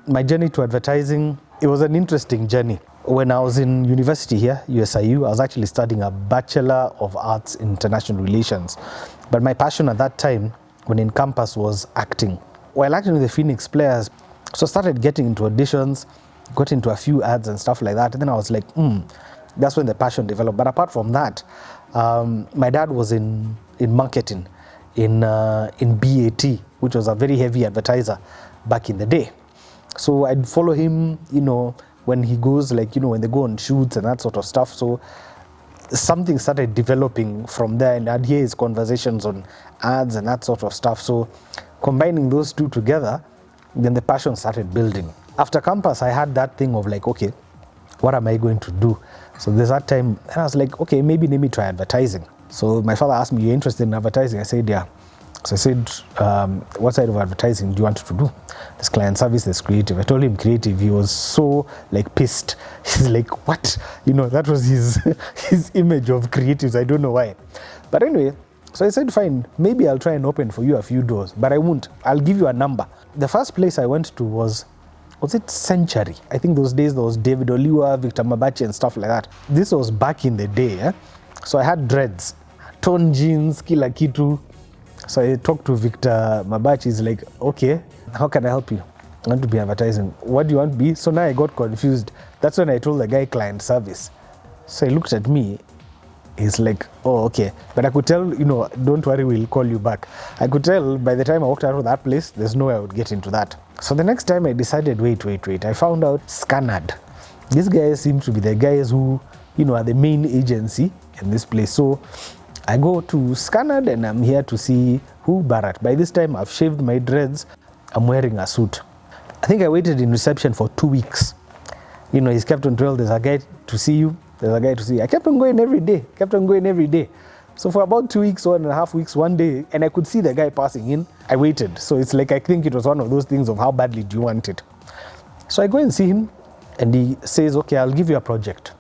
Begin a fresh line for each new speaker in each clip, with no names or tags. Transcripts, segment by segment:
my journey to advertising, it was an interesting journey. When I was in university here, USIU, I was actually studying a Bachelor of Arts in International Relations. But my passion at that time, when in campus, was acting. While acting with the Phoenix Players, so I started getting into auditions, got into a few ads and stuff like that. And then I was like, that's when the passion developed. But apart from that, my dad was in marketing, in BAT, which was a very heavy advertiser back in the day. So I'd follow him, when he goes, when they go on shoots and that sort of stuff. So something started developing from there, and I'd hear his conversations on ads and that sort of stuff. So combining those two together, then the passion started building. After campus, I had that thing of okay, what am I going to do? So there's that time, and I was like, okay, maybe let me try advertising. So my father asked me, you're interested in advertising? I said, yeah. So I said, what side of advertising do you want to do? This client service, this creative. I told him creative. He was so pissed. He's like, what? That was his image of creatives. I don't know why. But anyway, so I said, fine, maybe I'll try and open for you a few doors, but I won't. I'll give you a number. The first place I went to was it Century? I think those days there was David Oliwa, Victor Mabachi and stuff like that. This was back in the day. So I had dreads, torn jeans, kila kitu. So I talked to Victor Mabachi. He's like, okay, how can I help you? I want to be advertising. What do you want to be? So now I got confused. That's when I told the guy client service. So he looked at me. He's like, oh, okay. But I could tell, don't worry, we'll call you back. I could tell by the time I walked out of that place, there's no way I would get into that. So the next time I decided, wait. I found out Scanad. These guys seem to be the guys who, are the main agency in this place. So I go to Scanad and I'm here to see who Bharat. By this time, I've shaved my dreads. I'm wearing a suit. I think I waited in reception for 2 weeks. He's kept on telling, there's a guy to see you. There's a guy to see you. I kept on going every day. So for about 2 weeks, 1.5 weeks, one day, and I could see the guy passing in. I waited. So it's I think it was one of those things of how badly do you want it. So I go and see him and he says, okay, I'll give you a project.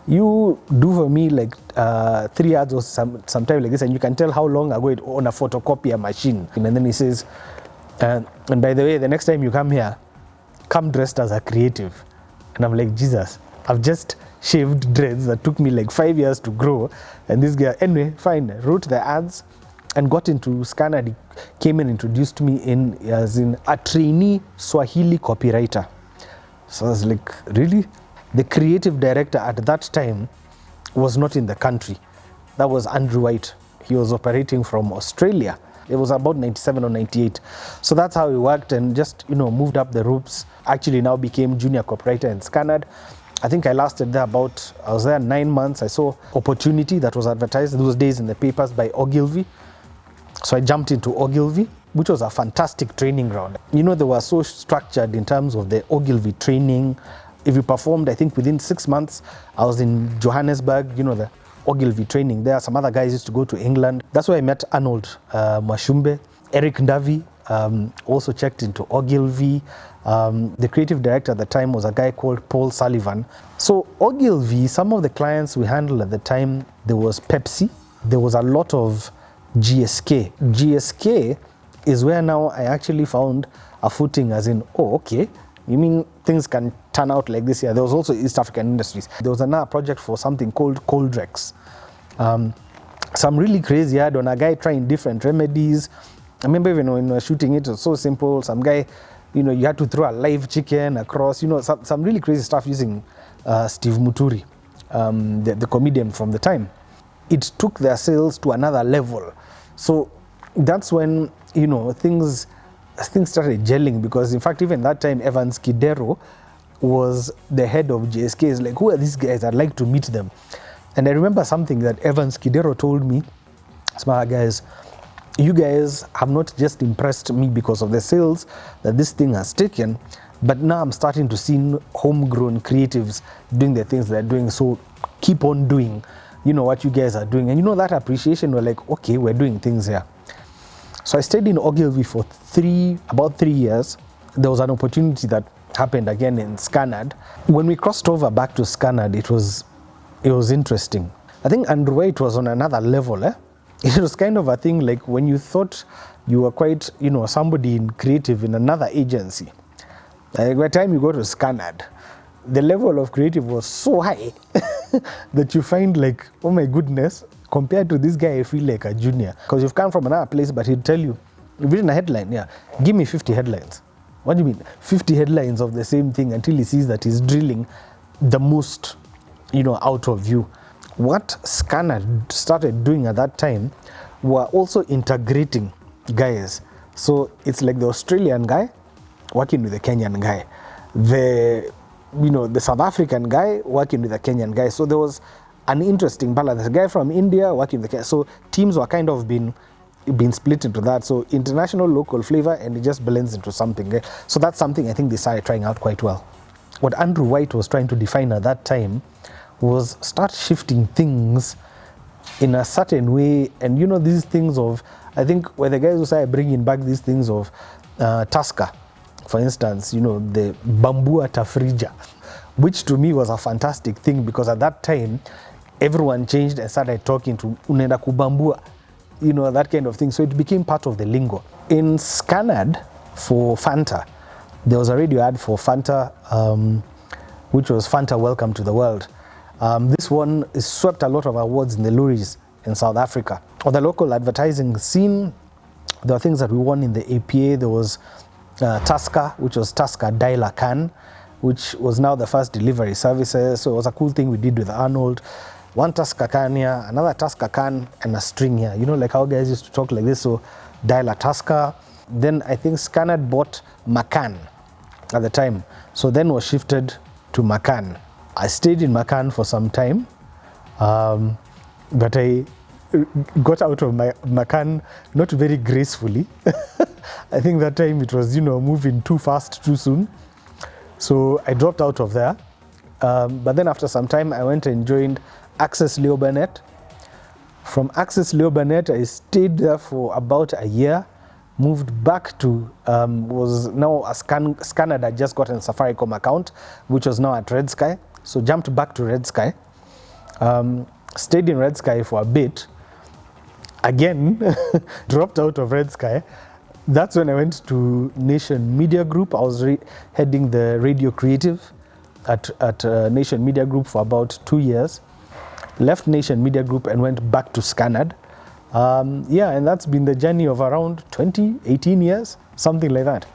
You do for me 3 ads or sometime like this, and you can tell how long ago it on a photocopier machine. And then he says, and by the way, the next time you come here, come dressed as a creative. And I'm like, Jesus, I've just shaved dreads that took me 5 years to grow. And this guy, anyway, fine, wrote the ads and got into Scanad. He came and introduced me as a trainee Swahili copywriter. So I was like, really? The creative director at that time was not in the country. That was Andrew White. He was operating from Australia. It was about 97 or 98. So that's how he worked and just, moved up the ropes. Actually now became junior copywriter in Scanad. I think I lasted there I was there 9 months. I saw Opportunity that was advertised those days in the papers by Ogilvy. So I jumped into Ogilvy, which was a fantastic training ground. They were so structured in terms of the Ogilvy training. If you performed, I think within 6 months, I was in Johannesburg, the Ogilvy training there. Some other guys used to go to England. That's where I met Arnold Mwashumbe. Eric Ndavi also checked into Ogilvy. The creative director at the time was a guy called Paul Sullivan. So Ogilvy, some of the clients we handled at the time, there was Pepsi. There was a lot of GSK. GSK is where now I actually found a footing as in, oh, okay. You mean things can turn out like this here? There was also East African Industries. There was another project for something called Coldrex. Some really crazy ad on a guy trying different remedies. I remember even when we were shooting it was so simple. Some guy, you had to throw a live chicken across, some really crazy stuff using Steve Muturi, the comedian from the time. It took their sales to another level. So that's when, things started gelling, because in fact even that time Evans Kidero was the head of GSK. It's like, who are these guys? I'd like to meet them. And I remember something that Evans Kidero told me, smart guys, you guys have not just impressed me because of the sales that this thing has taken, but now I'm starting to see homegrown creatives doing the things they're doing. So keep on doing, what you guys are doing. And that appreciation, we're like, okay, we're doing things here. So I stayed in Ogilvy for about 3 years. There was an opportunity that happened again in Scanad. When we crossed over back to Scanad, it was interesting. I think Andrew White was on another level. It was kind of a thing like when you thought you were quite, somebody in creative in another agency. Like by the time you go to Scanad, the level of creative was so high that you find like, oh my goodness, compared to this guy, I feel like a junior. Because you've come from another place, but he'd tell you, you've written a headline, yeah, give me 50 headlines. What do you mean? 50 headlines of the same thing until he sees that he's drilling the most, out of you. What Scanad started doing at that time were also integrating guys. So it's like the Australian guy working with the Kenyan guy, the South African guy working with the Kenyan guy. So there was an interesting balance. The guy from India working with the Kenyan. So teams were kind of been split into that. So international, local flavor, and it just blends into something. So that's something I think they started trying out quite well. What Andrew White was trying to define at that time was start shifting things in a certain way. And these things of, I think where the guys who started bringing back these things of Tusker, for instance, the Bambua Tafrija, which to me was a fantastic thing because at that time, everyone changed and started talking to Unenda Kubambua, that kind of thing. So it became part of the lingo. In Scanad for Fanta, there was a radio ad for Fanta, which was Fanta Welcome to the World. This one swept a lot of awards in the lorries in South Africa. On the local advertising scene, there were things that we won in the APA. There was Tusker, which was Tusker Dialer Can, which was now the first delivery services. So it was a cool thing we did with Arnold. One Tusker can here, another Tusker can, and a string here. Like how guys used to talk like this. So Dialer Tusker. Then I think Scanad bought Macan at the time. So then was shifted to Macan. I stayed in Macan for some time, but I got out of my Macan not very gracefully. I think that time it was, moving too fast, too soon. So I dropped out of there. But then after some time, I went and joined Access Leo Burnett. From Access Leo Burnett, I stayed there for about a year, moved back to, was now a Scanad had just gotten a Safaricom account, which was now at Red Sky. So jumped back to Red Sky, stayed in Red Sky for a bit, again, dropped out of Red Sky. That's when I went to Nation Media Group. I was heading the radio creative at Nation Media Group for about 2 years. Left Nation Media Group and went back to Scanad. And that's been the journey of around 18 years, something like that.